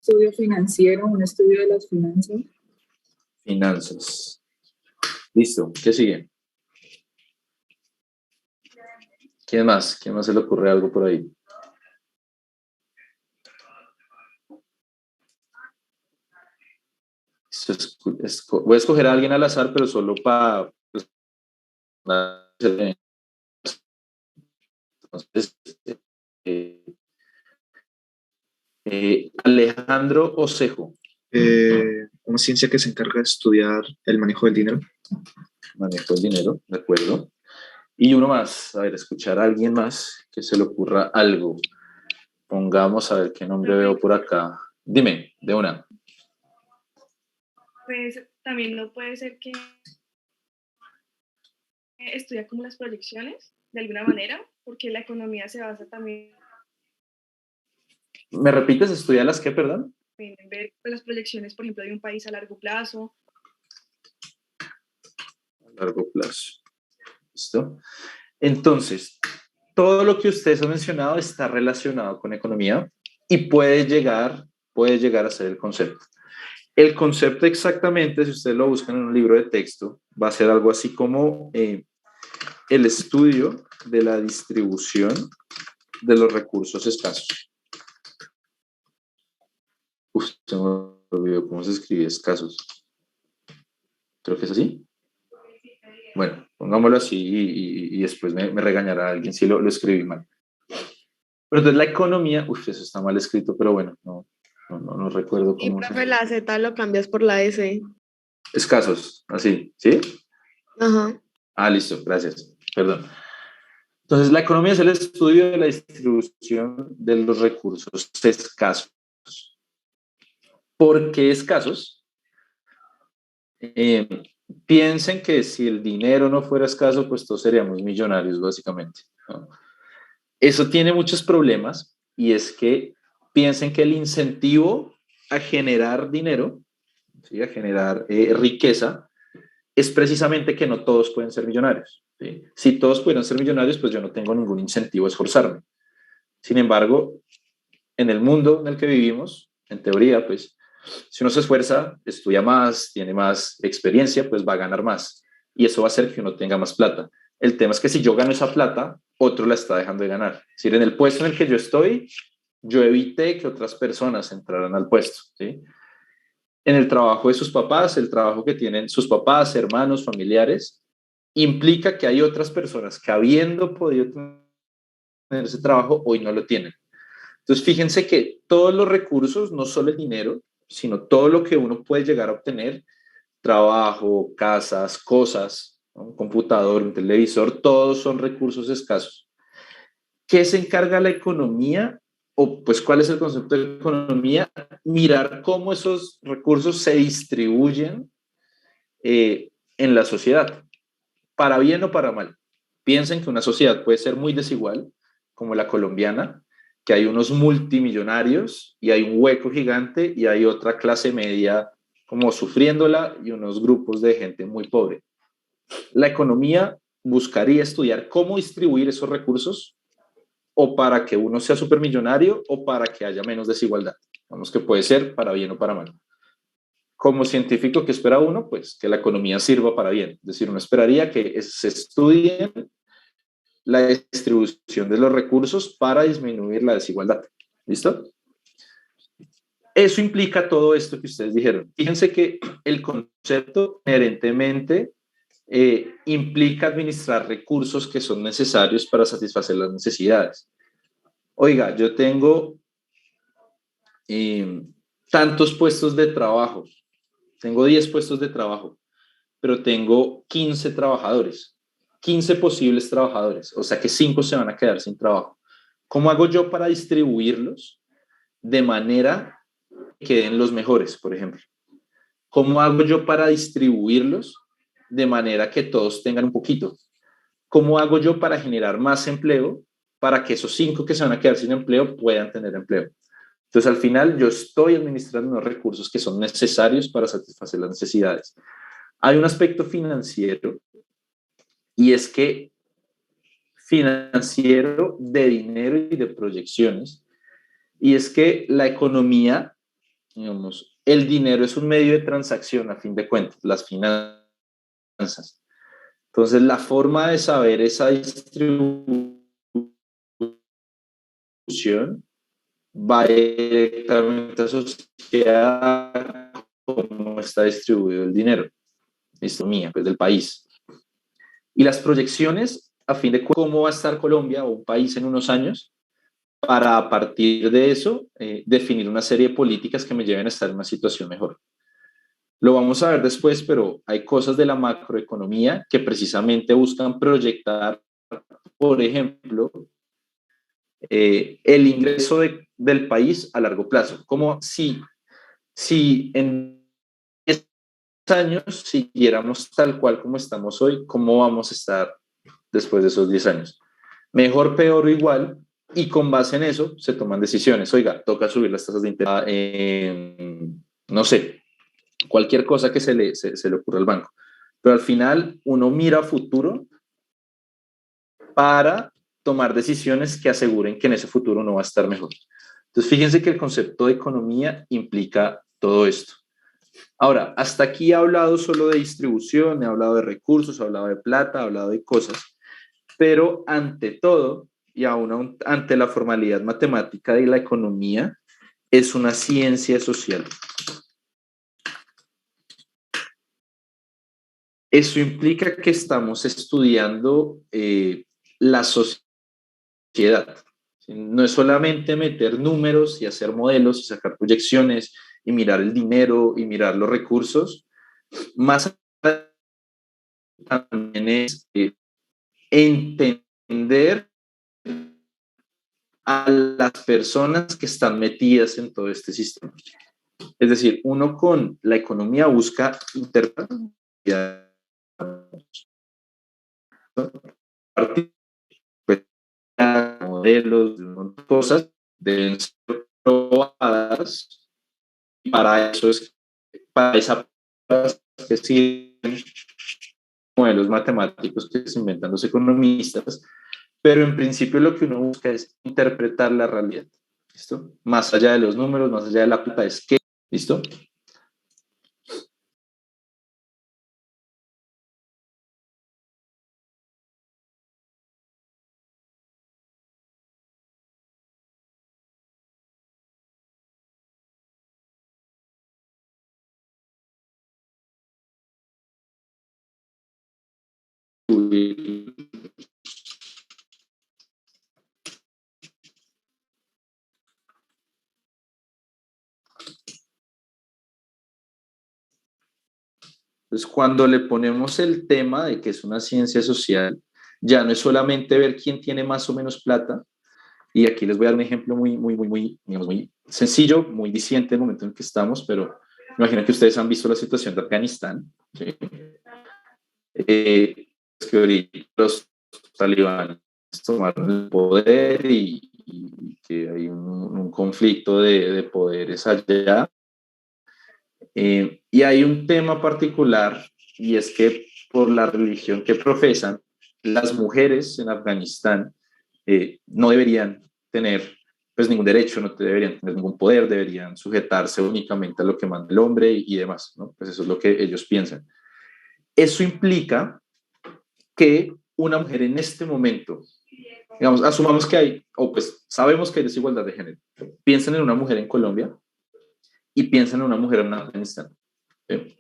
estudio financiero, un estudio de las finanzas. Finanzas. Listo, ¿qué sigue? ¿Quién más? ¿Quién más se le ocurre algo por ahí? Voy a escoger a alguien al azar, pero solo para... Entonces, eh, Alejandro Osejo. Una ciencia que se encarga de estudiar el manejo del dinero. Manejo del dinero, de acuerdo. Y uno más, a ver, escuchar a alguien más que se le ocurra algo. Pongamos a ver qué nombre veo por acá. Dime, de una. Pues también no puede ser que estudia como las proyecciones, de alguna manera, porque la economía se basa también ¿Me repites, estudiar las qué, perdón? en ver las proyecciones, por ejemplo, de un país a largo plazo. A largo plazo. ¿Listo? Entonces, todo lo que ustedes han mencionado está relacionado con economía y puede llegar a ser el concepto. El concepto exactamente, si ustedes lo buscan en un libro de texto, va a ser algo así como el estudio de la distribución de los recursos escasos. Uf, se me olvidó cómo se escribe escasos. Creo que es así. Bueno, pongámoslo así y después me regañará alguien si lo escribí mal. Pero entonces la economía, eso está mal escrito, pero bueno, no recuerdo Y cómo profe, la Z lo cambias por la S. Escasos, así, ¿sí? Ajá. Ah, listo, gracias. Perdón. Entonces, la economía es el estudio de la distribución de los recursos escasos. ¿Por qué escasos? Piensen que si el dinero no fuera escaso, pues todos seríamos millonarios, básicamente, ¿no? Eso tiene muchos problemas y es que piensen que el incentivo a generar dinero, ¿sí? A generar riqueza, es precisamente que no todos pueden ser millonarios, ¿sí? Si todos pudieran ser millonarios, pues yo no tengo ningún incentivo a esforzarme. Sin embargo, en el mundo en el que vivimos, en teoría, pues, si uno se esfuerza, estudia más, tiene más experiencia, pues va a ganar más. Y eso va a hacer que uno tenga más plata. El tema es que si yo gano esa plata, otro la está dejando de ganar. Es decir, en el puesto en el que yo estoy, yo evité que otras personas entraran al puesto, ¿sí? En el trabajo de sus papás, el trabajo que tienen sus papás, hermanos, familiares, implica que hay otras personas que habiendo podido tener ese trabajo, hoy no lo tienen. Entonces, fíjense que todos los recursos, no solo el dinero, sino todo lo que uno puede llegar a obtener, trabajo, casas, cosas, ¿no? Un computador, un televisor, todos son recursos escasos. ¿Qué se encarga la economía? O pues, ¿cuál es el concepto de economía? Mirar cómo esos recursos se distribuyen en la sociedad, para bien o para mal. Piensen que una sociedad puede ser muy desigual, como la colombiana, que hay unos multimillonarios y hay un hueco gigante y hay otra clase media como sufriéndola y unos grupos de gente muy pobre. La economía buscaría estudiar cómo distribuir esos recursos o para que uno sea supermillonario o para que haya menos desigualdad. Vamos, que puede ser para bien o para mal. Como científico, ¿qué espera uno? Pues que la economía sirva para bien. Es decir, uno esperaría que se estudie la distribución de los recursos para disminuir la desigualdad. ¿Listo? Eso implica todo esto que ustedes dijeron. Fíjense que el concepto inherentemente implica administrar recursos que son necesarios para satisfacer las necesidades. Oiga, yo tengo tantos puestos de trabajo, tengo 10 puestos de trabajo, pero tengo 15 trabajadores, 15 posibles trabajadores, o sea que 5 se van a quedar sin trabajo. ¿Cómo hago yo para distribuirlos de manera que queden los mejores, por ejemplo? ¿Cómo hago yo para distribuirlos de manera que todos tengan un poquito? ¿Cómo hago yo para generar más empleo para que esos 5 que se van a quedar sin empleo puedan tener empleo? Entonces, al final, yo estoy administrando unos recursos que son necesarios para satisfacer las necesidades. Hay un aspecto financiero y es que financiero de dinero y de proyecciones, y es que la economía digamos, el dinero es un medio de transacción a fin de cuentas, las finanzas. Entonces, la forma de saber esa distribución va directamente asociada a cómo está distribuido el dinero, esto mía, pues del país. Y las proyecciones, a fin de cuentas, cómo va a estar Colombia o un país en unos años, para a partir de eso definir una serie de políticas que me lleven a estar en una situación mejor. Lo vamos a ver después, pero hay cosas de la macroeconomía que precisamente buscan proyectar, por ejemplo, el ingreso del país a largo plazo. Como si en 10 años siguiéramos tal cual como estamos hoy, ¿cómo vamos a estar después de esos 10 años? Mejor, peor o igual, y con base en eso se toman decisiones. Oiga, toca subir las tasas de interés, no sé, cualquier cosa que se le ocurra al banco. Pero al final uno mira a futuro para tomar decisiones que aseguren que en ese futuro no va a estar mejor. Entonces, fíjense que el concepto de economía implica todo esto. Ahora, hasta aquí he hablado solo de distribución, he hablado de recursos, he hablado de plata, he hablado de cosas, pero ante todo, y aún ante la formalidad matemática de la economía, es una ciencia social. Eso implica que estamos estudiando la sociedad. No es solamente meter números y hacer modelos y sacar proyecciones y mirar el dinero y mirar los recursos. Más también es entender a las personas que están metidas en todo este sistema. Es decir, uno con la economía busca interpretar modelos, cosas deben ser probadas y para eso es para esa que sirven modelos matemáticos que se inventan los economistas, pero en principio lo que uno busca es interpretar la realidad. ¿Listo? Más allá de los números, más allá de la plata, es que, ¿listo? Entonces, cuando le ponemos el tema de que es una ciencia social, ya no es solamente ver quién tiene más o menos plata, y aquí les voy a dar un ejemplo digamos, muy sencillo, muy diciente del momento en que estamos, pero imagino que ustedes han visto la situación de Afganistán, ¿sí? Es que ahorita los talibanes tomaron el poder y que hay un conflicto de poderes allá. Y hay un tema particular y es que por la religión que profesan, las mujeres en Afganistán no deberían tener pues ningún derecho, no deberían tener ningún poder, deberían sujetarse únicamente a lo que manda el hombre y demás, ¿no? Pues eso es lo que ellos piensan. Eso implica que una mujer en este momento, digamos, asumamos que hay, o pues sabemos que hay desigualdad de género, piensen en una mujer en Colombia y piensen en una mujer en Afganistán. ¿Sí?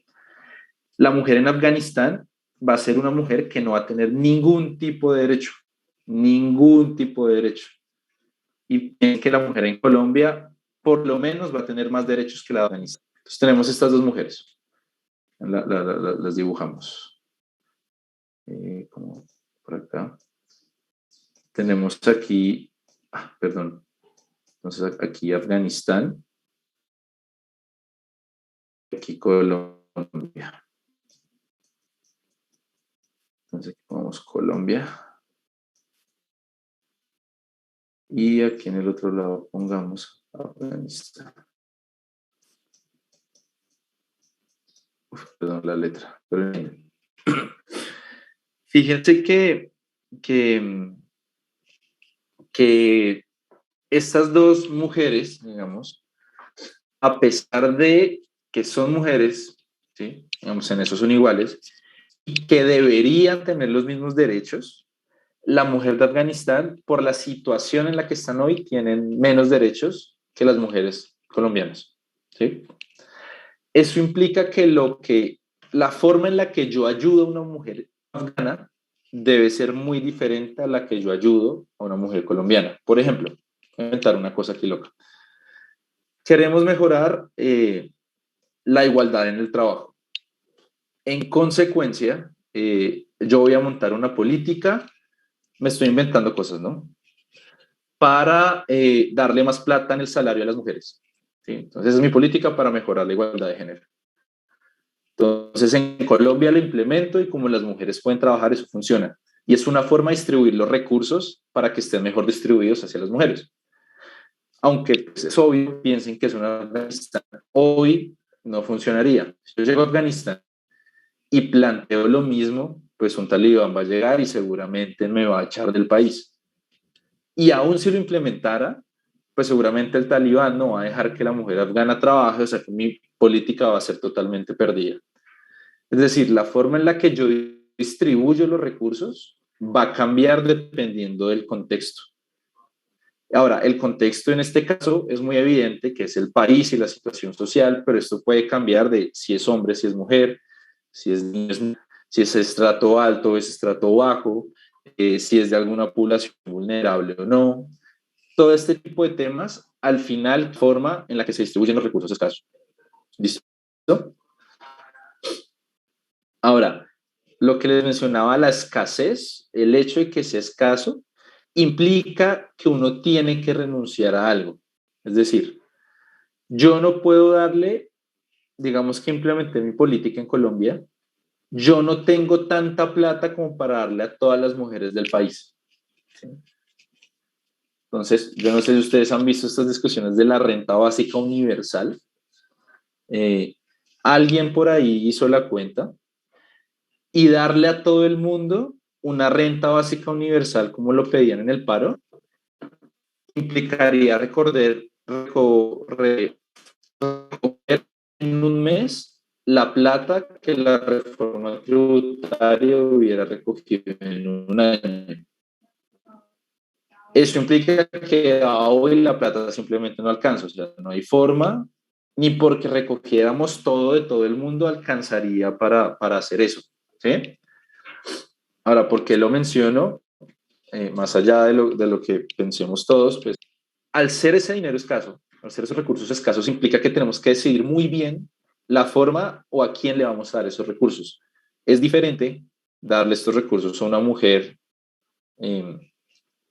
La mujer en Afganistán va a ser una mujer que no va a tener ningún tipo de derecho. Y piensen que la mujer en Colombia por lo menos va a tener más derechos que la de Afganistán. Entonces tenemos estas dos mujeres, las dibujamos. Como por acá. Tenemos aquí, perdón, entonces aquí Afganistán, aquí Colombia. Entonces aquí ponemos Colombia. Y aquí en el otro lado pongamos Afganistán. Perdón la letra. Pero fíjense que estas dos mujeres, digamos, a pesar de que son mujeres, ¿sí? Digamos, en eso son iguales, y que deberían tener los mismos derechos, la mujer de Afganistán, por la situación en la que están hoy, tienen menos derechos que las mujeres colombianas, ¿sí? Eso implica que la forma en la que yo ayudo a una mujer afgana debe ser muy diferente a la que yo ayudo a una mujer colombiana. Por ejemplo, voy a inventar una cosa aquí loca. Queremos mejorar la igualdad en el trabajo. En consecuencia, yo voy a montar una política, me estoy inventando cosas, ¿no? Para darle más plata en el salario a las mujeres. ¿Sí? Entonces, esa es mi política para mejorar la igualdad de género. Entonces, en Colombia lo implemento y como las mujeres pueden trabajar, eso funciona. Y es una forma de distribuir los recursos para que estén mejor distribuidos hacia las mujeres. Aunque pues, es obvio, piensen que es una Afganistán. Hoy no funcionaría. Si yo llego a Afganistán y planteo lo mismo, pues un talibán va a llegar y seguramente me va a echar del país. Y aún si lo implementara, pues seguramente el talibán no va a dejar que la mujer afgana trabaje, o sea que mi política va a ser totalmente perdida. Es decir, la forma en la que yo distribuyo los recursos va a cambiar dependiendo del contexto. Ahora, el contexto en este caso es muy evidente, que es el país y la situación social, pero esto puede cambiar de si es hombre, si es mujer, si es niño, si es estrato alto o es estrato bajo, si es de alguna población vulnerable o no. Todo este tipo de temas, al final, forma en la que se distribuyen los recursos escasos. ¿Listo? Ahora, lo que les mencionaba, la escasez, el hecho de que sea escaso, implica que uno tiene que renunciar a algo. Es decir, yo no puedo darle, digamos que implementé mi política en Colombia, yo no tengo tanta plata como para darle a todas las mujeres del país. ¿Sí? Entonces, yo no sé si ustedes han visto estas discusiones de la renta básica universal. Alguien por ahí hizo la cuenta y darle a todo el mundo una renta básica universal como lo pedían en el paro implicaría recoger en un mes la plata que la reforma tributaria hubiera recogido en un año. Eso implica que a hoy la plata simplemente no alcanza, o sea, no hay forma, ni porque recogiéramos todo de todo el mundo alcanzaría para hacer eso, ¿sí? Ahora, ¿por qué lo menciono? Más allá de lo que pensemos todos, pues al ser ese dinero escaso, al ser esos recursos escasos, implica que tenemos que decidir muy bien la forma o a quién le vamos a dar esos recursos. Es diferente darle estos recursos a una mujer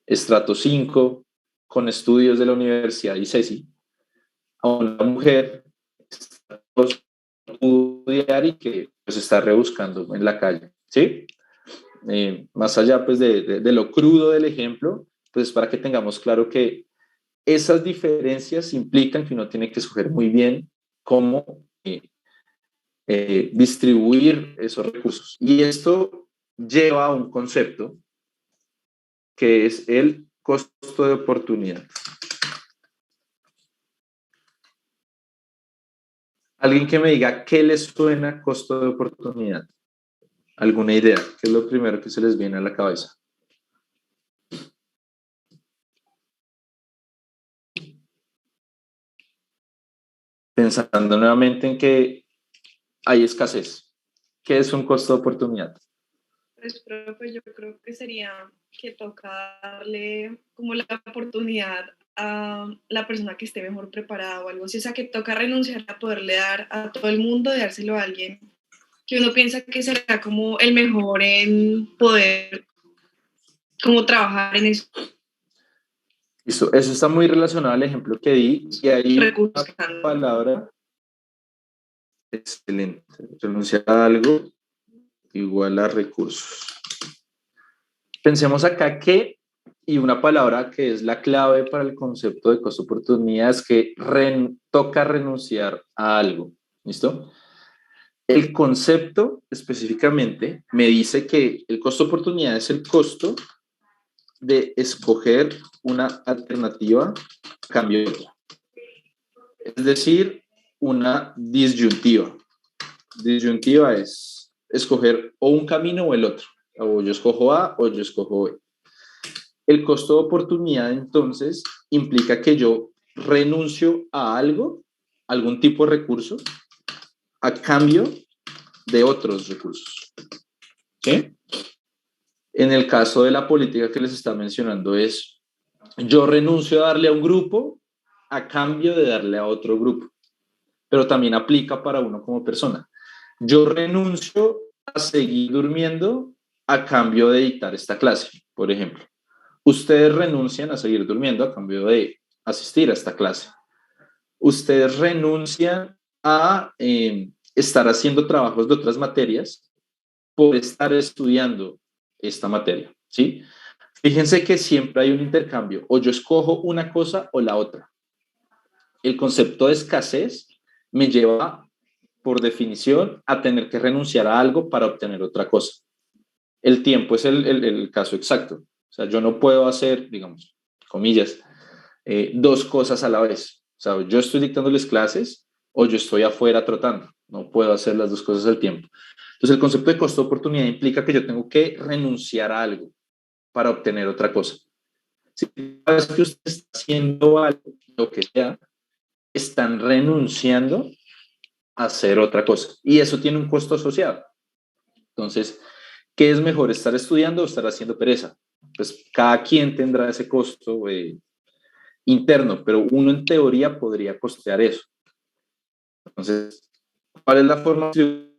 estrato 5 con estudios de la Universidad de ICESI, a una mujer estudiar y que pues está rebuscando en la calle, ¿sí? Más allá pues de lo crudo del ejemplo, pues para que tengamos claro que esas diferencias implican que uno tiene que escoger muy bien cómo distribuir esos recursos. Y esto lleva a un concepto que es el costo de oportunidad. Alguien que me diga qué les suena costo de oportunidad. ¿Alguna idea? ¿Qué es lo primero que se les viene a la cabeza? Pensando nuevamente en que hay escasez. ¿Qué es un costo de oportunidad? Pues, profe, yo creo que sería que toca darle como la oportunidad a la persona que esté mejor preparada o algo así. O sea, que toca renunciar a poderle dar a todo el mundo y dárselo a alguien que uno piensa que será como el mejor en poder como trabajar en eso. Listo. Eso está muy relacionado al ejemplo que di. Y hay Recursos que una están. palabra excelente. Renunciar a algo igual a recursos. Pensemos acá que, y una palabra que es la clave para el concepto de costo-oportunidad es que toca renunciar a algo. ¿Listo? El concepto específicamente me dice que el costo-oportunidad es el costo de escoger una alternativa a cambio de otra. es decir, una disyuntiva. Disyuntiva es escoger o un camino o el otro. O yo escojo A o yo escojo B. El costo de oportunidad, entonces, implica que yo renuncio a algo, algún tipo de recurso, a cambio de otros recursos. ¿Sí? En el caso de la política que les está mencionando es, yo renuncio a darle a un grupo a cambio de darle a otro grupo, pero también aplica para uno como persona. Yo renuncio a seguir durmiendo a cambio de dictar esta clase, por ejemplo. Ustedes renuncian a seguir durmiendo a cambio de asistir a esta clase. Ustedes renuncian a estar haciendo trabajos de otras materias por estar estudiando esta materia, ¿sí? Fíjense que siempre hay un intercambio, o yo escojo una cosa o la otra. El concepto de escasez me lleva, por definición, a tener que renunciar a algo para obtener otra cosa. El tiempo es el caso exacto. O sea, yo no puedo hacer, digamos, comillas, dos cosas a la vez. O sea, yo estoy dictándoles clases o yo estoy afuera trotando. No puedo hacer las dos cosas al tiempo. Entonces, el concepto de costo de oportunidad implica que yo tengo que renunciar a algo para obtener otra cosa. Si cada vez que usted está haciendo algo, lo que sea, están renunciando a hacer otra cosa. Y eso tiene un costo asociado. Entonces, ¿qué es mejor, estar estudiando o estar haciendo pereza? Pues cada quien tendrá ese costo interno, pero uno en teoría podría costear eso. Entonces, ¿cuál es la forma de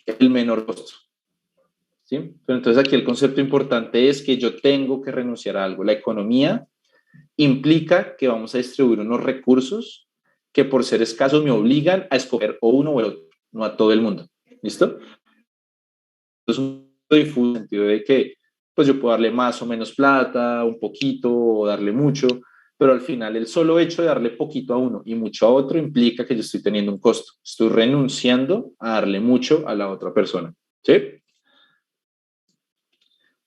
el menor costo? ¿Sí? Pero entonces aquí el concepto importante es que yo tengo que renunciar a algo. La economía implica que vamos a distribuir unos recursos que por ser escasos me obligan a escoger o uno o el otro, no a todo el mundo. ¿Listo? Es un difuso sentido de que pues yo puedo darle más o menos plata, un poquito o darle mucho, pero al final el solo hecho de darle poquito a uno y mucho a otro implica que yo estoy teniendo un costo. Estoy renunciando a darle mucho a la otra persona. ¿Sí?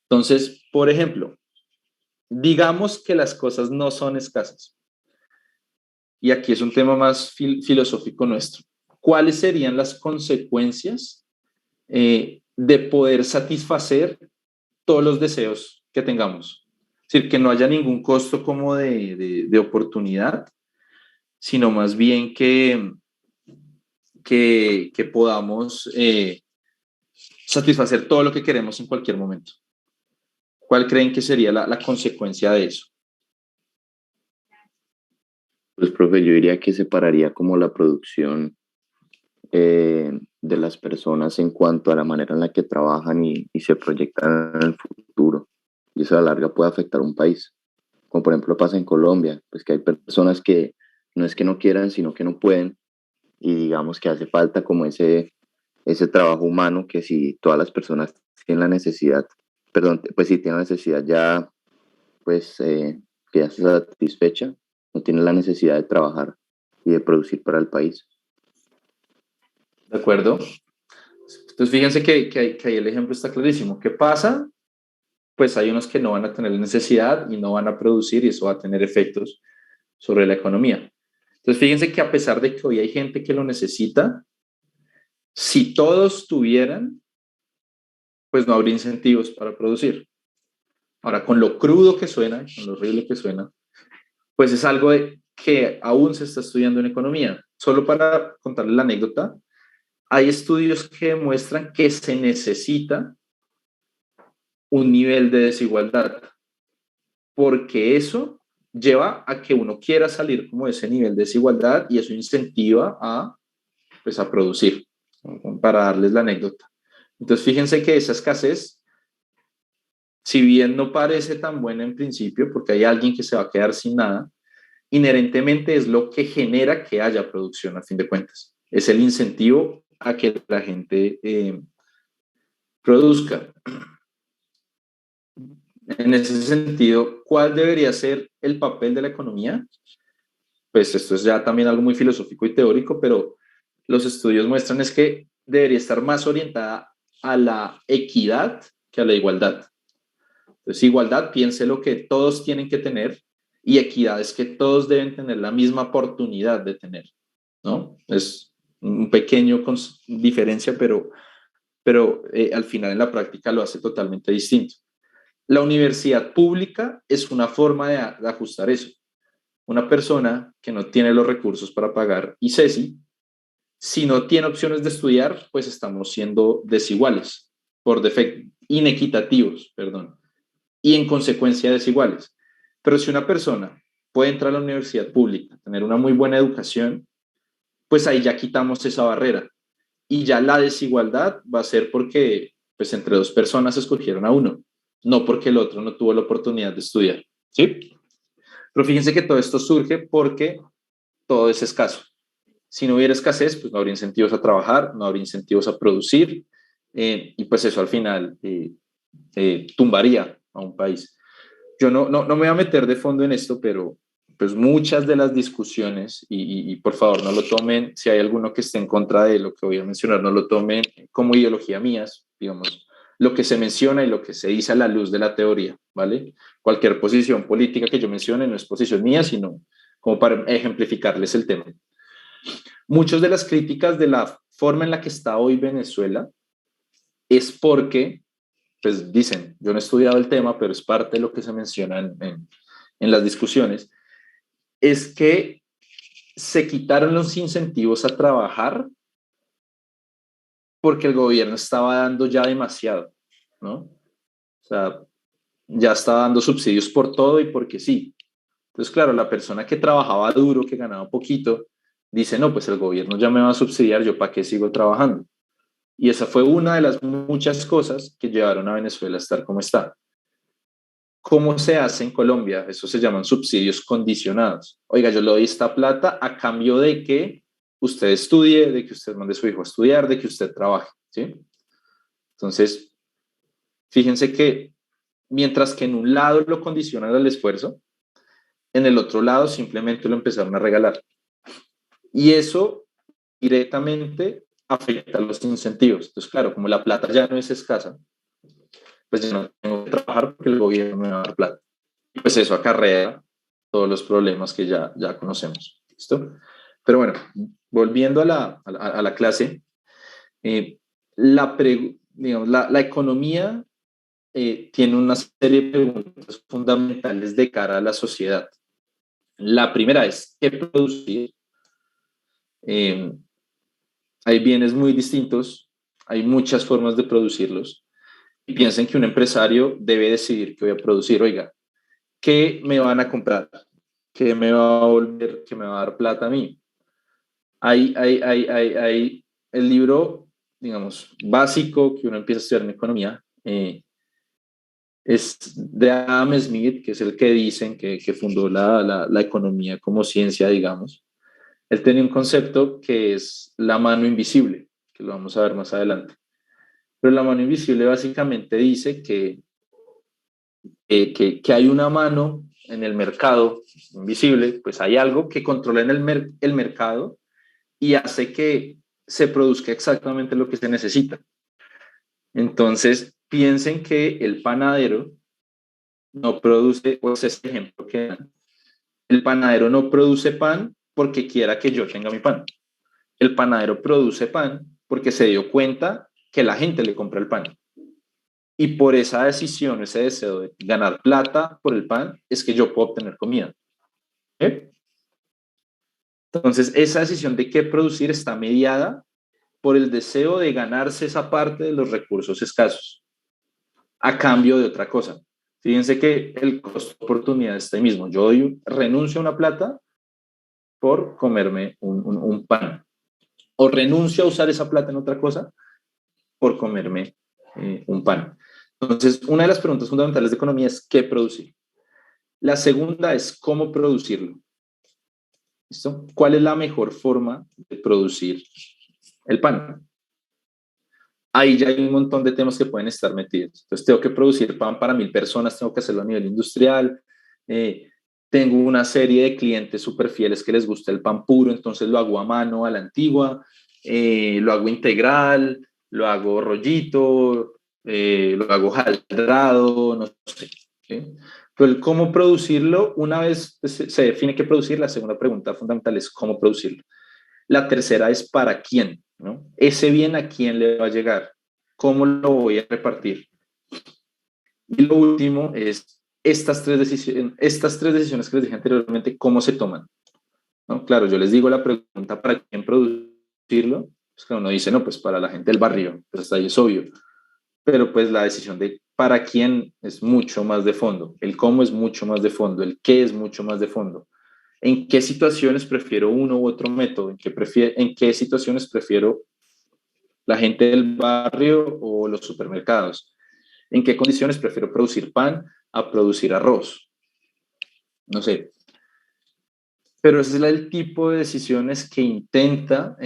Entonces, por ejemplo, digamos que las cosas no son escasas. Y aquí es un tema más filosófico nuestro. ¿Cuáles serían las consecuencias de poder satisfacer todos los deseos que tengamos? Es decir, que no haya ningún costo como de oportunidad, sino más bien que podamos satisfacer todo lo que queremos en cualquier momento. ¿Cuál creen que sería la consecuencia de eso? Pues, profe, yo diría que separaría como la producción de las personas en cuanto a la manera en la que trabajan y se proyectan en el futuro. Y eso a la larga puede afectar a un país. Como por ejemplo pasa en Colombia, pues que hay personas que no es que no quieran, sino que no pueden. Y digamos que hace falta como ese trabajo humano que si todas las personas tienen la necesidad, perdón, pues si tienen la necesidad ya, pues que ya está satisfecha, no tienen la necesidad de trabajar y de producir para el país. ¿De acuerdo? Entonces fíjense que ahí el ejemplo está clarísimo. ¿Qué pasa? Pues hay unos que no van a tener necesidad y no van a producir y eso va a tener efectos sobre la economía. Entonces fíjense que a pesar de que hoy hay gente que lo necesita, si todos tuvieran, pues no habría incentivos para producir. Ahora, con lo crudo que suena, con lo horrible que suena, pues es algo que aún se está estudiando en economía. Solo para contarles la anécdota, hay estudios que demuestran que se necesita un nivel de desigualdad, porque eso lleva a que uno quiera salir como de ese nivel de desigualdad y eso incentiva pues a producir, ¿no? Para darles la anécdota. Entonces, fíjense que esa escasez, si bien no parece tan buena en principio, porque hay alguien que se va a quedar sin nada, inherentemente es lo que genera que haya producción a fin de cuentas. Es el incentivo a que la gente produzca. En ese sentido, ¿cuál debería ser el papel de la economía? Pues esto es ya también algo muy filosófico y teórico, pero los estudios muestran es que debería estar más orientada a la equidad que a la igualdad. Entonces, igualdad, piense lo que todos tienen que tener y equidad es que todos deben tener la misma oportunidad de tener, ¿no? Es un pequeño diferencia, pero al final en la práctica lo hace totalmente distinto. La universidad pública es una forma de ajustar eso. Una persona que no tiene los recursos para pagar ICESI, si no tiene opciones de estudiar, pues estamos siendo desiguales, por defecto, inequitativos, perdón, y en consecuencia desiguales. Pero si una persona puede entrar a la universidad pública, tener una muy buena educación, pues ahí ya quitamos esa barrera. Y ya la desigualdad va a ser porque pues entre dos personas escogieron a uno, no porque el otro no tuvo la oportunidad de estudiar, ¿sí? Pero fíjense que todo esto surge porque todo es escaso. Si no hubiera escasez, pues no habría incentivos a trabajar, no habría incentivos a producir, y pues eso al final tumbaría a un país. Yo no me voy a meter de fondo en esto, pero pues muchas de las discusiones, y por favor no lo tomen, si hay alguno que esté en contra de lo que voy a mencionar, no lo tomen como ideología mías, digamos, lo que se menciona y lo que se dice a la luz de la teoría, ¿vale? Cualquier posición política que yo mencione no es posición mía, sino como para ejemplificarles el tema. Muchas de las críticas de la forma en la que está hoy Venezuela es porque, pues dicen, yo no he estudiado el tema, pero es parte de lo que se menciona en las discusiones, es que se quitaron los incentivos a trabajar porque el gobierno estaba dando ya demasiado, ¿no? O sea, ya estaba dando subsidios por todo y porque sí. Entonces, claro, la persona que trabajaba duro, que ganaba poquito, dice, no, pues el gobierno ya me va a subsidiar, ¿yo para qué sigo trabajando? Y esa fue una de las muchas cosas que llevaron a Venezuela a estar como está. ¿Cómo se hace en Colombia? Eso se llaman subsidios condicionados. Oiga, yo le doy esta plata a cambio de que usted estudie, de que usted mande a su hijo a estudiar, de que usted trabaje, ¿sí? Entonces, fíjense que mientras que en un lado lo condicionan al esfuerzo, en el otro lado simplemente lo empezaron a regalar. Y eso directamente afecta a los incentivos. Entonces, claro, como la plata ya no es escasa, pues ya no tengo que trabajar porque el gobierno me va a dar plata. Y pues eso acarrea todos los problemas que ya conocemos. ¿Listo? Pero bueno, volviendo a la clase, digamos, la economía tiene una serie de preguntas fundamentales de cara a la sociedad. La primera es, ¿qué producir? Hay bienes muy distintos, hay muchas formas de producirlos. Y piensen que un empresario debe decidir qué voy a producir. Oiga, ¿qué me van a comprar? ¿Qué me va a volver? ¿Qué me va a dar plata a mí? Hay el libro, digamos, básico que uno empieza a estudiar en economía, es de Adam Smith, que es el que dicen que fundó la economía como ciencia, digamos. Él tenía un concepto que es la mano invisible, que lo vamos a ver más adelante. Pero la mano invisible básicamente dice que hay una mano en el mercado invisible, pues hay algo que controla en el mercado y hace que se produzca exactamente lo que se necesita. Entonces, piensen que el panadero no produce, pues ese ejemplo que dan, el panadero no produce pan porque quiera que yo tenga mi pan. El panadero produce pan porque se dio cuenta que la gente le compra el pan. Y por esa decisión, ese deseo de ganar plata por el pan, es que yo puedo obtener comida. ¿Eh? Entonces, esa decisión de qué producir está mediada por el deseo de ganarse esa parte de los recursos escasos a cambio de otra cosa. Fíjense que el costo de oportunidad está ahí mismo. Yo renuncio a una plata por comerme un pan. O renuncio a usar esa plata en otra cosa por comerme un pan. Entonces, una de las preguntas fundamentales de economía es ¿qué producir? La segunda es ¿cómo producirlo? ¿Listo? ¿Cuál es la mejor forma de producir el pan? Ahí ya hay un montón de temas que pueden estar metidos. Entonces, tengo que producir pan para 1000 personas, tengo que hacerlo a nivel industrial. Tengo una serie de clientes súper fieles que les gusta el pan puro, entonces lo hago a mano, a la antigua, lo hago integral, lo hago rollito, lo hago jaldrado, no sé. ¿Sí? Pero el cómo producirlo, una vez se define qué producir, la segunda pregunta fundamental es cómo producirlo. La tercera es para quién, ¿no? Ese bien a quién le va a llegar, cómo lo voy a repartir. Y lo último es estas tres decisiones que les dije anteriormente, cómo se toman, ¿no? Claro, yo les digo la pregunta para quién producirlo, pues que uno dice, no, pues para la gente del barrio, pues hasta ahí es obvio, pero pues la decisión de para quién es mucho más de fondo, el cómo es mucho más de fondo, el qué es mucho más de fondo. ¿En qué situaciones prefiero uno u otro método? ¿En qué situaciones prefiero la gente del barrio o los supermercados? ¿En qué condiciones prefiero producir pan a producir arroz? No sé. Pero ese es el tipo de decisiones que intenta,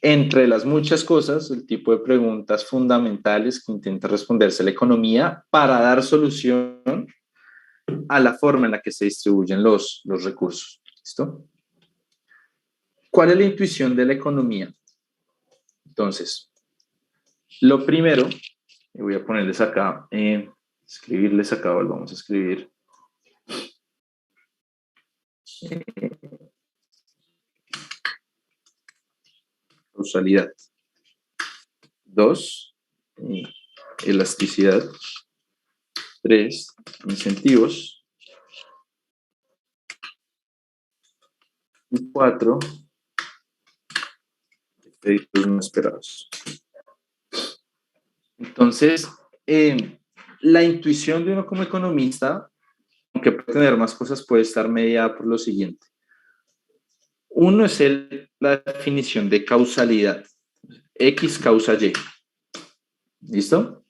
entre las muchas cosas, el tipo de preguntas fundamentales que intenta responderse la economía para dar solución a la forma en la que se distribuyen los recursos. ¿Listo? ¿Cuál es la intuición de la economía? Entonces, lo primero, y voy a ponerles acá, escribirles acá, vamos a escribir. Causalidad. 2, elasticidad. 3, incentivos. Y 4, efectos no esperados. Entonces, la intuición de uno como economista, aunque puede tener más cosas, puede estar mediada por lo siguiente. Uno es la definición de causalidad. X causa Y. ¿Listo?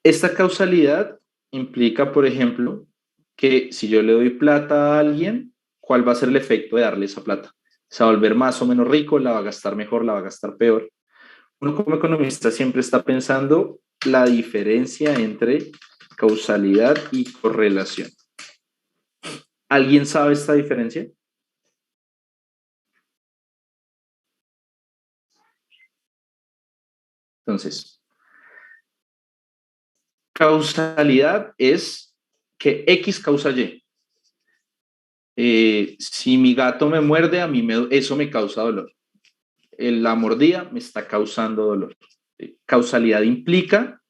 Esta causalidad implica, por ejemplo, que si yo le doy plata a alguien, ¿cuál va a ser el efecto de darle esa plata? ¿Se va a volver más o menos rico? ¿La va a gastar mejor? ¿La va a gastar peor? Uno como economista siempre está pensando la diferencia entre causalidad y correlación. ¿Alguien sabe esta diferencia? Entonces, causalidad es que X causa Y. Si mi gato me muerde, a mí eso me causa dolor. La mordida me está causando dolor. Causalidad implica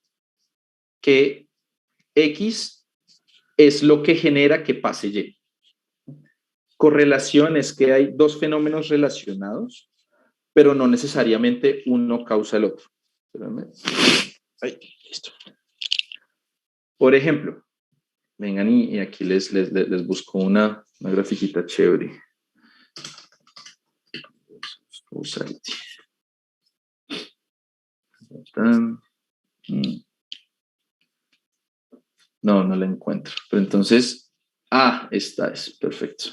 que X es lo que genera que pase Y. Correlación es que hay dos fenómenos relacionados, pero no necesariamente uno causa el otro. Ahí, listo. Por ejemplo, vengan y aquí les busco una grafiquita chévere. Causality. No la encuentro. Pero entonces, esta es, perfecto.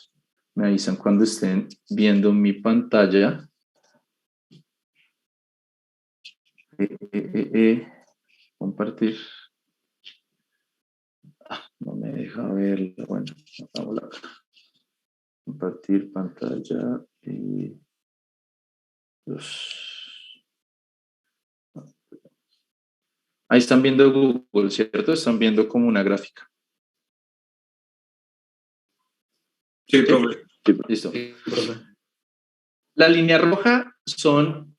Me avisan cuando estén viendo mi pantalla. Compartir. No me deja verla. Bueno, hagámosla acá. Compartir pantalla. Ahí están viendo Google, ¿cierto? Están viendo como una gráfica. Sí, profe. Listo. Sí, profe. La línea roja son,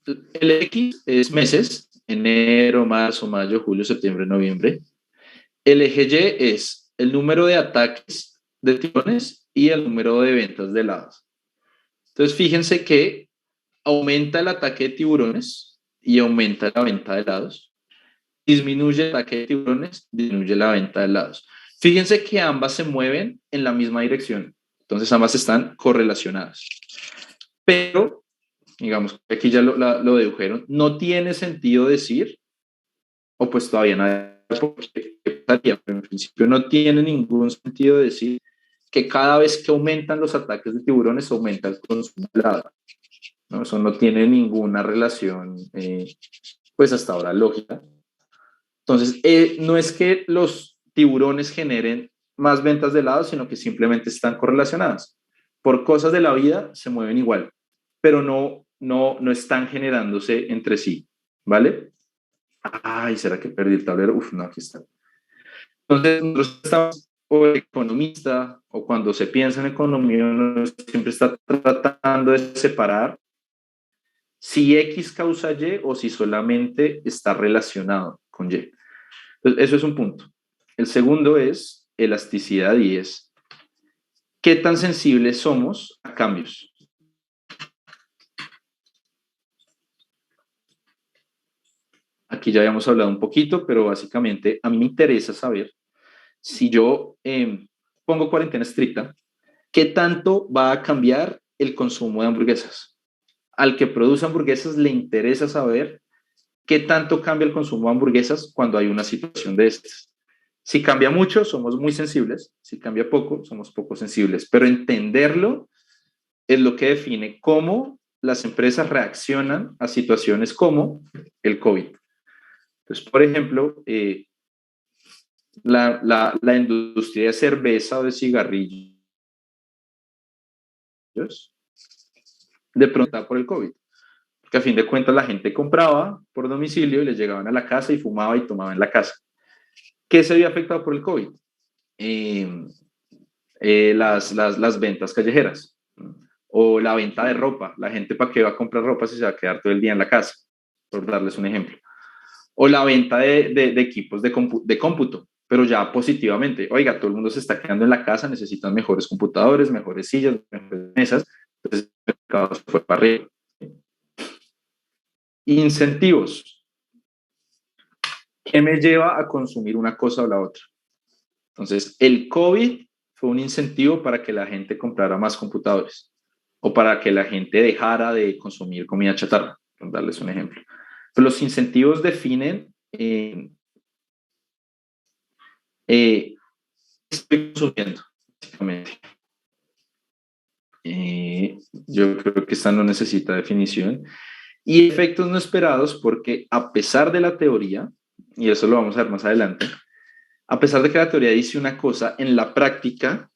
el X es meses, enero, marzo, mayo, julio, septiembre, noviembre. El eje Y es el número de ataques de tiburones y el número de ventas de helados. Entonces, fíjense que aumenta el ataque de tiburones y aumenta la venta de helados. Disminuye el ataque de tiburones, disminuye la venta de helados. Fíjense que ambas se mueven en la misma dirección. Entonces, ambas están correlacionadas. Pero, digamos, aquí ya lo dedujeron, no tiene sentido decir, o pues todavía nada, porque pero en principio no tiene ningún sentido decir que cada vez que aumentan los ataques de tiburones aumenta el consumo de helado, ¿no? Eso no tiene ninguna relación, pues hasta ahora lógica. Entonces, no es que los tiburones generen más ventas de helado, sino que simplemente están correlacionadas. Por cosas de la vida se mueven igual, pero no están generándose entre sí, ¿vale? Ay, ¿será que perdí el tablero? Uf, no, aquí está. Entonces, nosotros estamos, o el economista, o cuando se piensa en economía, uno siempre está tratando de separar si X causa Y o si solamente está relacionado con Y. Entonces, eso es un punto. El segundo es elasticidad y es qué tan sensibles somos a cambios. Aquí ya habíamos hablado un poquito, pero básicamente a mí me interesa saber si yo pongo cuarentena estricta, ¿qué tanto va a cambiar el consumo de hamburguesas? Al que produce hamburguesas le interesa saber qué tanto cambia el consumo de hamburguesas cuando hay una situación de estas. Si cambia mucho, somos muy sensibles. Si cambia poco, somos poco sensibles. Pero entenderlo es lo que define cómo las empresas reaccionan a situaciones como el COVID. Entonces, por ejemplo, la industria de cerveza o de cigarrillos de pronto por el COVID. Porque a fin de cuentas la gente compraba por domicilio y les llegaban a la casa y fumaba y tomaba en la casa. ¿Qué se vio afectado por el COVID? Las ventas callejeras o la venta de ropa. La gente, ¿para qué va a comprar ropa si se va a quedar todo el día en la casa? Por darles un ejemplo. O la venta de equipos de cómputo, pero ya positivamente. Oiga, todo el mundo se está quedando en la casa, necesitan mejores computadores, mejores sillas, mejores mesas. Entonces, el mercado se fue para arriba. Incentivos. ¿Qué me lleva a consumir una cosa o la otra? Entonces, el COVID fue un incentivo para que la gente comprara más computadores o para que la gente dejara de consumir comida chatarra, por darles un ejemplo. Pero los incentivos definen estoy consumiendo, básicamente. Yo creo que esta no necesita definición. Y efectos no esperados porque a pesar de la teoría, y eso lo vamos a ver más adelante, a pesar de que la teoría dice una cosa, en la práctica,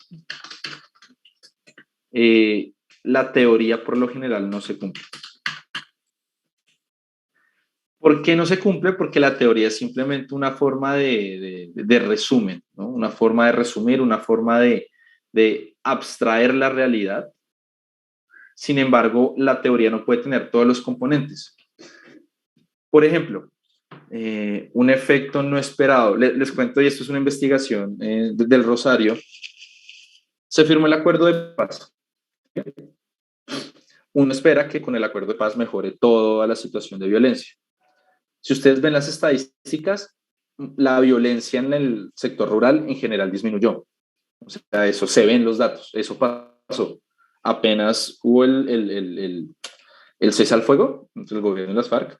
la teoría por lo general no se cumple. ¿Por qué no se cumple? Porque la teoría es simplemente una forma de resumen, ¿no? Una forma de resumir, una forma de abstraer la realidad. Sin embargo, la teoría no puede tener todos los componentes. Por ejemplo, un efecto no esperado. Les cuento, y esto es una investigación del Rosario. Se firmó el acuerdo de paz. Uno espera que con el acuerdo de paz mejore toda la situación de violencia. Si ustedes ven las estadísticas, la violencia en el sector rural en general disminuyó. O sea, eso se ve en los datos, eso pasó. Apenas hubo el cese al fuego entre el gobierno y las FARC,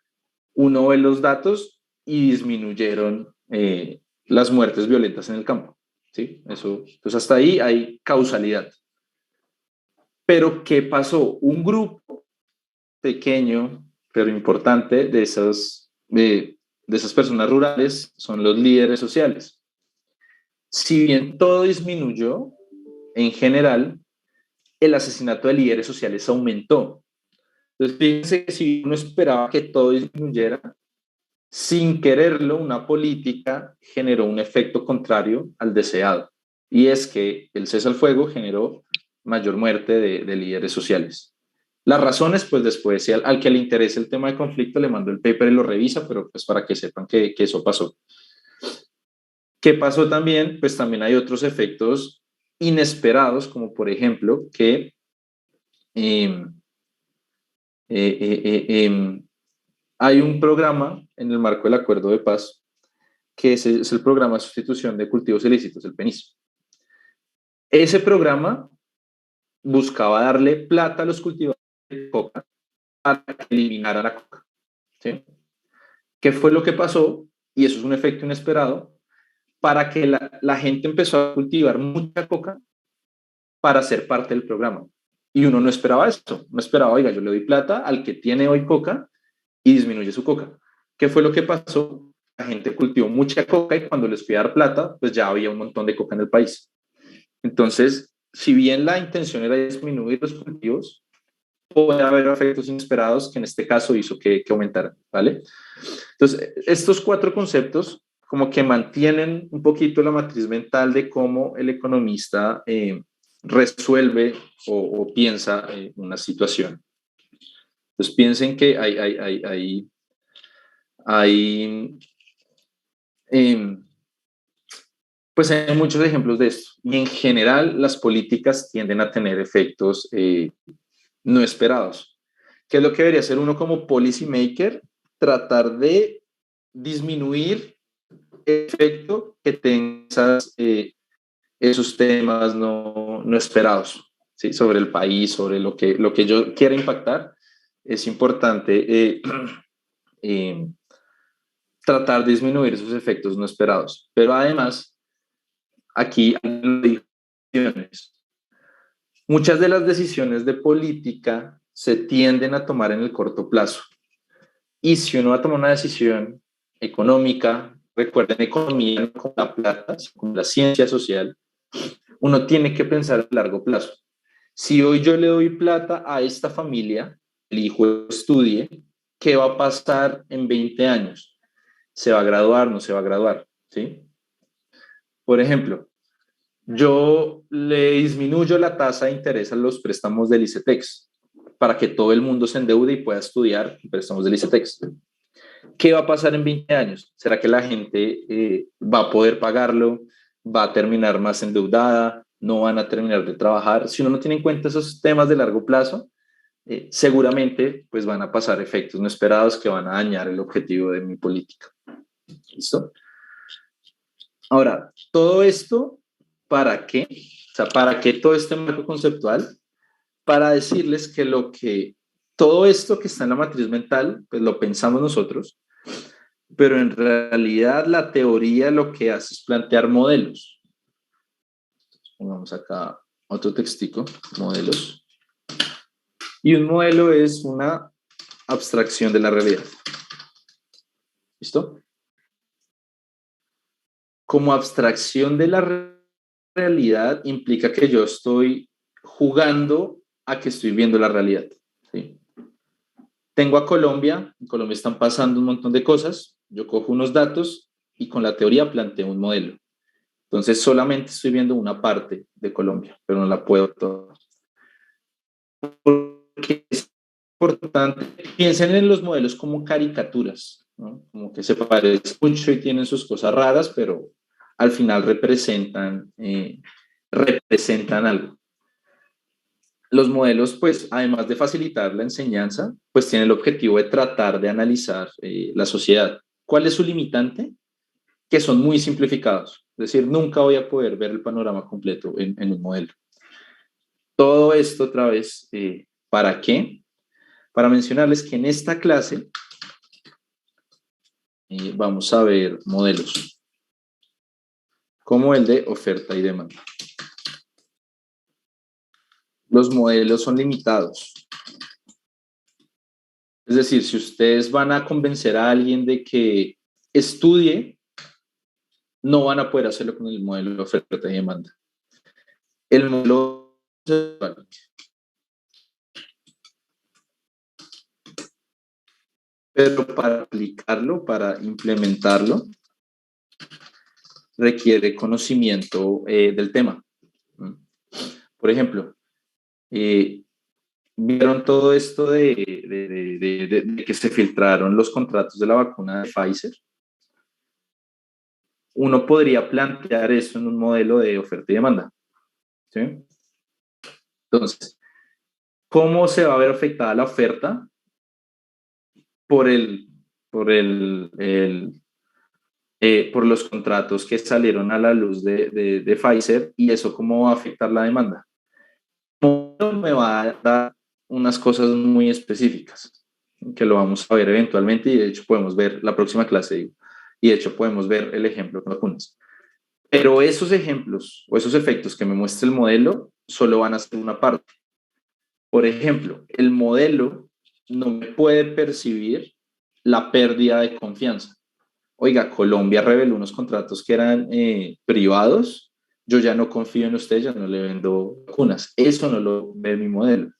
uno ve los datos y disminuyeron las muertes violentas en el campo. ¿Sí? Eso, entonces hasta ahí hay causalidad. Pero ¿qué pasó? Un grupo pequeño, pero importante de esas personas rurales son los líderes sociales. Si bien todo disminuyó, en general, el asesinato de líderes sociales aumentó. Entonces, fíjense que si uno esperaba que todo disminuyera, sin quererlo, una política generó un efecto contrario al deseado. Y es que el cese al fuego generó mayor muerte de líderes sociales. Las razones, pues después, si al que le interese el tema de conflicto, le mando el paper y lo revisa, pero pues para que sepan que eso pasó. ¿Qué pasó también? Pues también hay otros efectos inesperados, como por ejemplo que hay un programa en el marco del Acuerdo de Paz que es el programa de sustitución de cultivos ilícitos, el PENIS. Ese programa buscaba darle plata a los cultivadores de coca para que eliminaran la coca. ¿Sí? ¿Qué fue lo que pasó? Y eso es un efecto inesperado, para que la gente empezó a cultivar mucha coca para ser parte del programa. Y uno no esperaba esto, no esperaba, oiga, yo le doy plata al que tiene hoy coca y disminuye su coca. ¿Qué fue lo que pasó? La gente cultivó mucha coca y cuando les fui a dar plata, pues ya había un montón de coca en el país. Entonces, si bien la intención era disminuir los cultivos, puede haber efectos inesperados que en este caso hizo que aumentaran, ¿vale? Entonces, estos 4 conceptos, como que mantienen un poquito la matriz mental de cómo el economista resuelve o piensa una situación. Entonces piensen que pues hay muchos ejemplos de esto. Y en general las políticas tienden a tener efectos no esperados. ¿Qué es lo que debería hacer uno como policy maker? Tratar de disminuir el efecto que tengan esos temas no esperados, ¿sí? Sobre el país, sobre lo que yo quiera impactar. Es importante tratar de disminuir esos efectos no esperados. Pero además, aquí hay decisiones. Muchas de las decisiones de política se tienden a tomar en el corto plazo. Y si uno va a tomar una decisión económica, recuerden, economía no como la plata, sino como la ciencia social, uno tiene que pensar a largo plazo. Si hoy yo le doy plata a esta familia, el hijo estudie, ¿qué va a pasar en 20 años? ¿Se va a graduar? ¿No se va a graduar? ¿Sí? Por ejemplo, yo le disminuyo la tasa de interés a los préstamos del ICETEX para que todo el mundo se endeude y pueda estudiar préstamos del ICETEX. ¿Qué va a pasar en 20 años? ¿Será que la gente va a poder pagarlo? ¿Va a terminar más endeudada? ¿No van a terminar de trabajar? Si uno no tiene en cuenta esos temas de largo plazo, seguramente pues van a pasar efectos no esperados que van a dañar el objetivo de mi política. ¿Listo? Ahora, todo esto, ¿para qué? O sea, ¿para qué todo este marco conceptual? Para decirles que todo esto que está en la matriz mental, pues lo pensamos nosotros, pero en realidad la teoría lo que hace es plantear modelos. Pongamos acá otro textico, modelos. Y un modelo es una abstracción de la realidad. ¿Listo? Como abstracción de la realidad implica que yo estoy jugando a que estoy viendo la realidad. ¿Sí? Tengo a Colombia, en Colombia están pasando un montón de cosas, yo cojo unos datos y con la teoría planteo un modelo. Entonces solamente estoy viendo una parte de Colombia, pero no la puedo toda. Porque es importante, piensen en los modelos como caricaturas, ¿no? Como que se parecen mucho y tienen sus cosas raras, pero al final representan algo. Los modelos, pues, además de facilitar la enseñanza, pues tienen el objetivo de tratar de analizar la sociedad. ¿Cuál es su limitante? Que son muy simplificados. Es decir, nunca voy a poder ver el panorama completo en un modelo. Todo esto otra vez, ¿para qué? Para mencionarles que en esta clase vamos a ver modelos como el de oferta y demanda. Los modelos son limitados. Es decir, si ustedes van a convencer a alguien de que estudie, no van a poder hacerlo con el modelo de oferta y demanda. El modelo, pero para aplicarlo, para implementarlo, requiere conocimiento del tema. Por ejemplo, vieron todo esto de que se filtraron los contratos de la vacuna de Pfizer. Uno podría plantear eso en un modelo de oferta y demanda. ¿Sí? Entonces, ¿cómo se va a ver afectada la oferta por los contratos que salieron a la luz de Pfizer, y eso cómo va a afectar la demanda? Me va a dar unas cosas muy específicas que lo vamos a ver eventualmente, y de hecho podemos ver la próxima clase, y de hecho podemos ver el ejemplo de vacunas. Pero esos ejemplos o esos efectos que me muestra el modelo solo van a ser una parte. Por ejemplo, el modelo no me puede percibir la pérdida de confianza. Oiga, Colombia reveló unos contratos que eran privados, yo ya no confío en usted, ya no le vendo vacunas. Eso no lo ve mi modelo.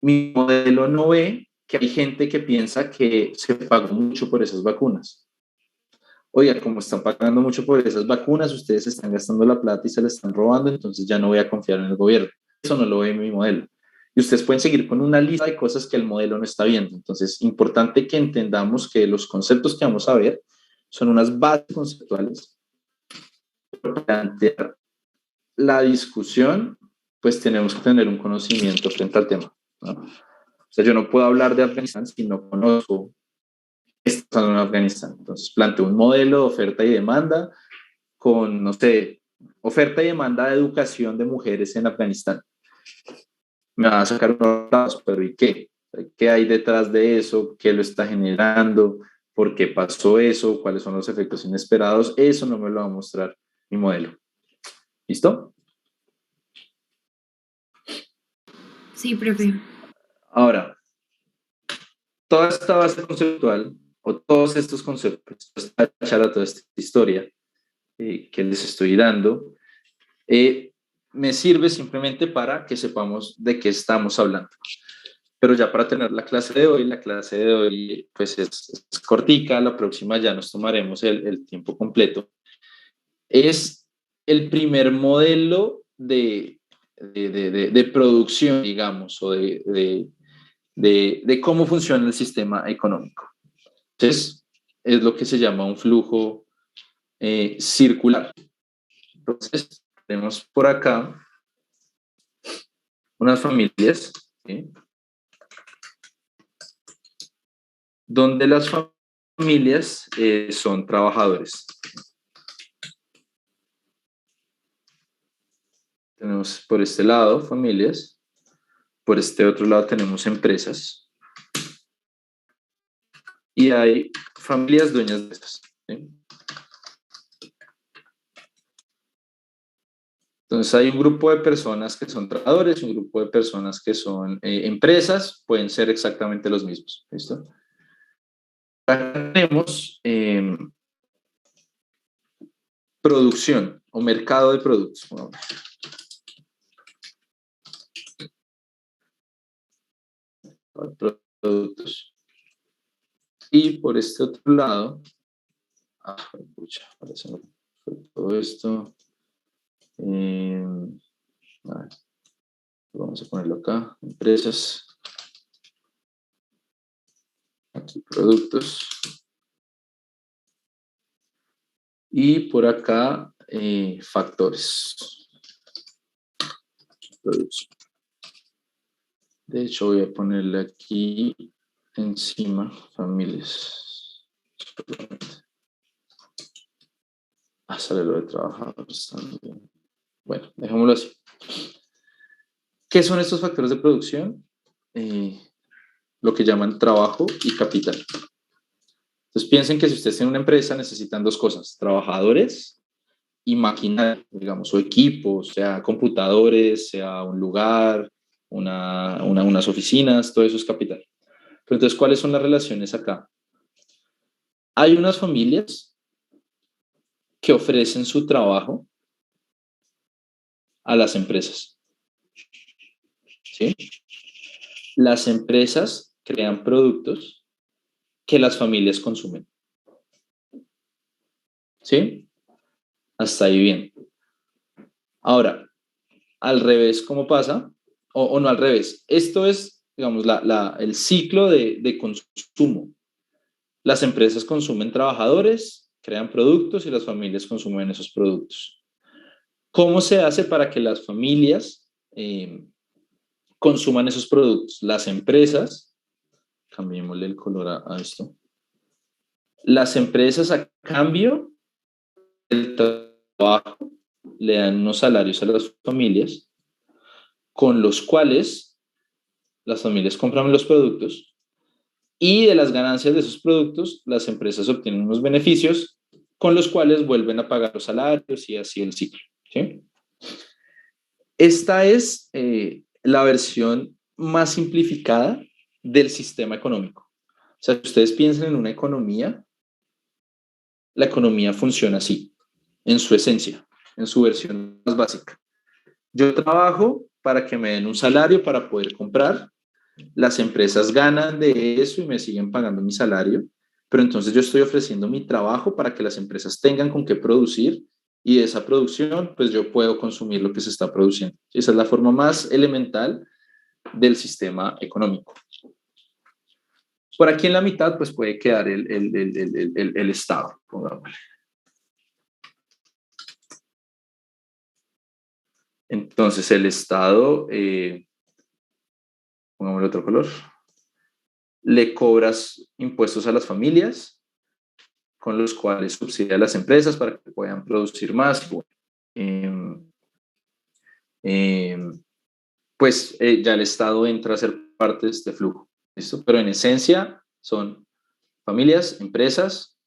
Mi modelo no ve que hay gente que piensa que se pagó mucho por esas vacunas. oiga, como están pagando mucho por esas vacunas, ustedes están gastando la plata y se la están robando, entonces ya no voy a confiar en el gobierno. Eso no lo ve en mi modelo. Y ustedes pueden seguir con una lista de cosas que el modelo no está viendo. Entonces, importante que entendamos que los conceptos que vamos a ver son unas bases conceptuales. Para plantear la discusión, pues tenemos que tener un conocimiento frente al tema, ¿no? O sea, yo no puedo hablar de Afganistán si no conozco qué está pasando en Afganistán. Entonces, planteo un modelo de oferta y demanda con, no sé, oferta y demanda de educación de mujeres en Afganistán. Me va a sacar unos datos, pero ¿y qué? ¿Qué hay detrás de eso? ¿Qué lo está generando? ¿Por qué pasó eso? ¿Cuáles son los efectos inesperados? Eso no me lo va a mostrar mi modelo. ¿Listo? Sí, profe. Ahora, toda esta base conceptual o todos estos conceptos, esta charla, toda esta historia que les estoy dando, me sirve simplemente para que sepamos de qué estamos hablando. Pero ya para tener la clase de hoy pues es cortica, la próxima ya nos tomaremos el tiempo completo. Es el primer modelo de producción, digamos, o de cómo funciona el sistema económico. Entonces, es lo que se llama un flujo circular. Entonces, tenemos por acá unas familias, ¿sí?, donde las familias son trabajadores. Tenemos por este lado familias, por este otro lado tenemos empresas y hay familias dueñas de estas, ¿sí? Entonces hay un grupo de personas que son trabajadores, un grupo de personas que son empresas, pueden ser exactamente los mismos. ¿Listo? Acá tenemos producción o mercado de productos. Bueno, productos. Y por este otro lado, parece no fue todo esto. A ver, vamos a ponerlo acá, empresas, aquí productos, y por acá factores, producción. De hecho voy a ponerle aquí encima familias. Sale lo de trabajadores también. Bueno, dejémoslo así. ¿Qué son estos factores de producción? Lo que llaman trabajo y capital. Entonces piensen que si ustedes tienen una empresa necesitan dos cosas, trabajadores y maquinaria, digamos, o equipos, sea computadores, sea un lugar, unas oficinas, todo eso es capital. Pero entonces, ¿cuáles son las relaciones acá? Hay unas familias que ofrecen su trabajo a las empresas, ¿sí? Las empresas crean productos que las familias consumen, ¿sí? Hasta ahí bien. Ahora, al revés, ¿cómo pasa? O no al revés. Esto es, digamos, el ciclo de consumo. Las empresas consumen trabajadores, crean productos y las familias consumen esos productos. ¿Cómo se hace para que las familias consuman esos productos? Las empresas, cambiémosle el color a esto, las empresas a cambio del trabajo le dan unos salarios a las familias con los cuales las familias compran los productos y de las ganancias de esos productos las empresas obtienen unos beneficios con los cuales vuelven a pagar los salarios y así el ciclo, ¿sí? Esta es la versión más simplificada del sistema económico. O sea, si ustedes piensan en una economía, la economía funciona así, en su esencia, en su versión más básica. Yo trabajo para que me den un salario para poder comprar, las empresas ganan de eso y me siguen pagando mi salario, pero entonces yo estoy ofreciendo mi trabajo para que las empresas tengan con qué producir y de esa producción, pues yo puedo consumir lo que se está produciendo. Esa es la forma más elemental del sistema económico. Por aquí en la mitad, pues puede quedar el Estado, pongámosle. Entonces, el Estado, pongámosle otro color, le cobras impuestos a las familias, con los cuales subsidia a las empresas para que puedan producir más. Pues ya el Estado entra a ser parte de este flujo. ¿Listo? Pero en esencia son familias, empresas,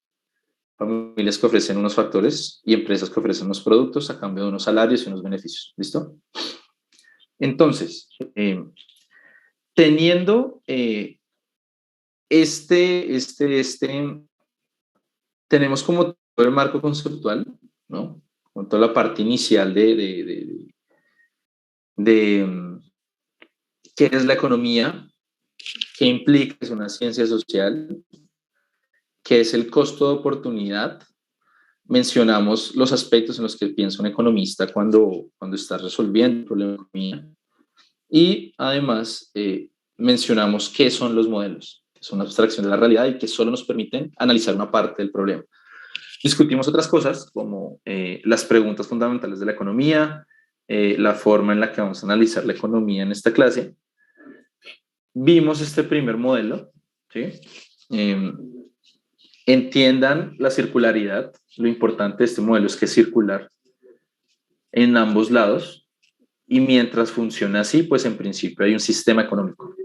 familias que ofrecen unos factores y empresas que ofrecen unos productos a cambio de unos salarios y unos beneficios. ¿Listo? Entonces, teniendo tenemos como todo el marco conceptual, ¿no? Con toda la parte inicial de qué es la economía, qué implica, es una ciencia social, qué es el costo de oportunidad. Mencionamos los aspectos en los que piensa un economista cuando está resolviendo el problema de economía. Y además mencionamos qué son los modelos, que son una abstracción de la realidad y que solo nos permiten analizar una parte del problema. Discutimos otras cosas como las preguntas fundamentales de la economía, la forma en la que vamos a analizar la economía en esta clase. Vimos este primer modelo, ¿sí? Entiendan la circularidad. Lo importante de este modelo es que es circular en ambos lados y mientras funciona así, pues en principio hay un sistema económico.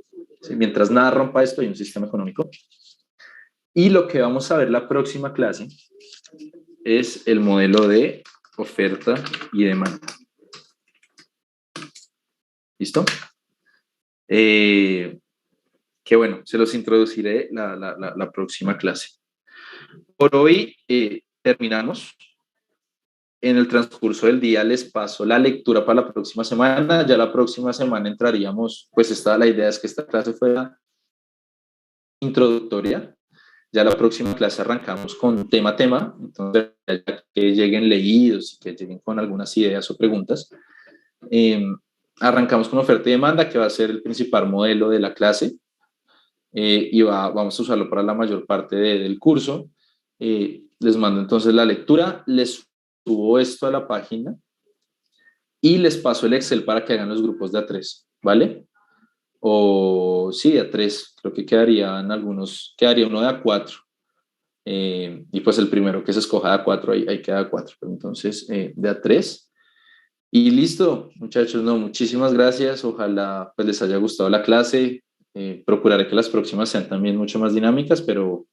¿Sí? Mientras nada rompa esto, hay un sistema económico. Y lo que vamos a ver la próxima clase es el modelo de oferta y demanda. ¿Listo? Que bueno, se los introduciré la próxima clase. Por hoy terminamos. En el transcurso del día les paso la lectura para la próxima semana. Ya la próxima semana entraríamos, pues la idea es que esta clase fuera introductoria. Ya la próxima clase arrancamos con tema a tema. Entonces, que lleguen leídos y que lleguen con algunas ideas o preguntas. Arrancamos con oferta y demanda, que va a ser el principal modelo de la clase. Y vamos a usarlo para la mayor parte del curso. Les mando entonces la lectura, les subo esto a la página y les paso el Excel para que hagan los grupos de A3, ¿vale? O sí, de A3, creo que quedaría uno de A4. Y pues el primero que se escoja de A4, ahí queda A4. Pero entonces, de A3. Y listo, muchachos, no, muchísimas gracias. Ojalá pues les haya gustado la clase. Procuraré que las próximas sean también mucho más dinámicas, pero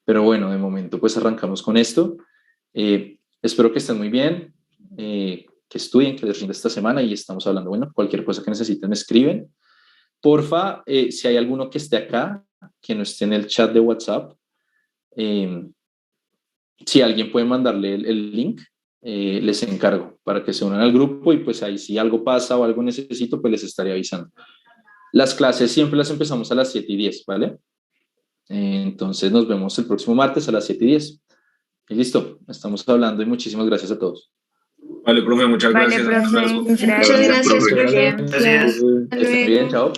bueno, de momento pues arrancamos con esto. Espero que estén muy bien, que estudien, que les rinda esta semana y estamos hablando. Bueno, cualquier cosa que necesiten me escriben. Porfa, si hay alguno que esté acá, que no esté en el chat de WhatsApp, si alguien puede mandarle el link, les encargo para que se unan al grupo y pues ahí si algo pasa o algo necesito, pues les estaré avisando. Las clases siempre las empezamos a las 7:10, ¿vale? Entonces nos vemos el próximo martes a las 7:10. Y listo, estamos hablando y muchísimas gracias a todos. Vale, profe, muchas Vale, gracias. profe. Muchas Gracias. gracias, Muy profe. bien. Que estén bien, chao.